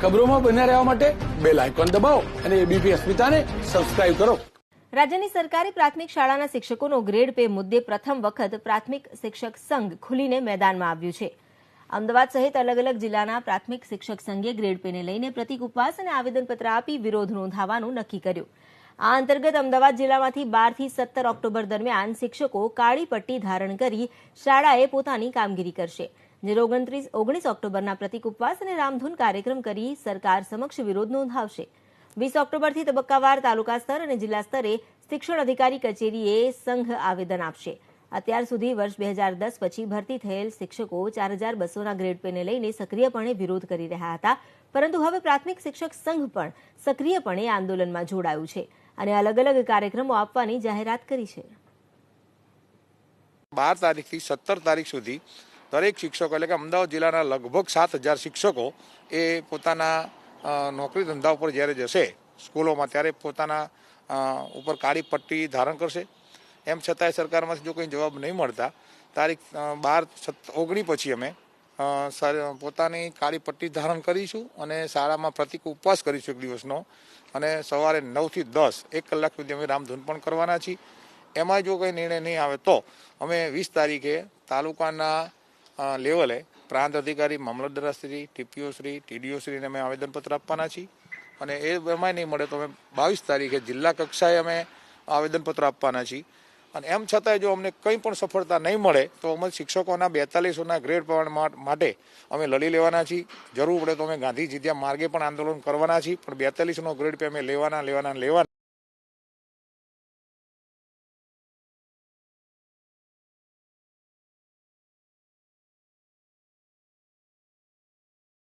ખબરોમાં બન્યા રહેવા માટે બેલ આઇકોન દબાવો અને એબીપી અસ્મિતાને સબસ્ક્રાઇબ કરો. રાજ્યની સરકારી પ્રાથમિક શાળાના શિક્ષકોનો ગ્રેડ પે મુદ્દે પ્રથમ વખત પ્રાથમિક શિક્ષક સંઘ ખુલીને મેદાનમાં આવ્યું છે. અમદાવાદ સહિત અલગ અલગ જિલ્લાના પ્રાથમિક શિક્ષક સંઘે ગ્રેડ પેને લઈને પ્રતિક ઉપવાસ અને આવેદનપત્ર આપી વિરોધ નોંધાવવાનું નક્કી કર્યું. આ અંતર્ગત અમદાવાદ જિલ્લામાંથી 12 થી 17 ઓક્ટોબર દરમિયાન શિક્ષકો કાળી પટ્ટી ધારણ કરી શાળાએ પોતાની કામગીરી કરશે. જ્યારે 19 ઓક્ટોબરના પ્રતિક ઉપવાસ અને રામધૂન કાર્યક્રમ કરી સરકાર સમક્ષ વિરોધ નોંધાવશે. 20 ઓક્ટોબરથી તબક્કાવાર તાલુકા સ્તર અને જિલ્લા સ્તરે શિક્ષણ અધિકારી કચેરીએ સંઘ આવેદન આપશે. અત્યાર સુધી વર્ષ 2010 પછી ભરતી થયેલ શિક્ષકો 4200ના ગ્રેડ પેને લઈને સક્રિયપણે વિરોધ કરી રહ્યા હતા, પરંતુ હવે પ્રાથમિક શિક્ષક સંઘ પણ સક્રિયપણે આંદોલનમાં જોડાયું છે અને અલગ અલગ કાર્યક્રમો આપવાની જાહેરાત કરી છે. 12 તારીખથી 17 તારીખ સુધી દરેક શિક્ષકો એટલે કે અમદાવાદ જિલ્લાના લગભગ 7000 શિક્ષકો એ પોતાના નોકરી ધંધા ઉપર જ્યારે જશે સ્કૂલોમાં ત્યારે પોતાના ઉપર કાળી પટ્ટી ધારણ કરશે. એમ છતાંય સરકારમાંથી જો કંઈ જવાબ નહીં મળતા તારીખ 12-19 પછી અમે પોતાની કાળી પટ્ટી ધારણ કરીશું અને શાળામાં પ્રતિક ઉપવાસ કરીશું એક દિવસનો, અને સવારે 9 થી 10 1 કલાક સુધી અમે રામધૂન પણ કરવાના છીએ. એમાં જો કંઈ નિર્ણય નહીં આવે તો અમે 20 તારીખે તાલુકાના લેવલે પ્રાંત અધિકારી, મામલતદારશ્રી, ટીપીઓશ્રી, ટીડીઓશ્રીને અમે આવેદનપત્ર આપવાના છીએ. અને એમાં નહીં મળે તો અમે 22 તારીખે જિલ્લા કક્ષાએ અમે આવેદનપત્ર આપવાના છીએ. અને એમ છતાંય જો અમને કંઈ પણ સફળતા નહીં મળે તો અમે શિક્ષકોના 4200ના ગ્રેડ માટે અમે લડી લેવાના છીએ. જરૂર પડે તો અમે ગાંધી જીત્યા માર્ગે પણ આંદોલન કરવાના છીએ, પણ 4200નો ગ્રેડ પે અમે લેવાના.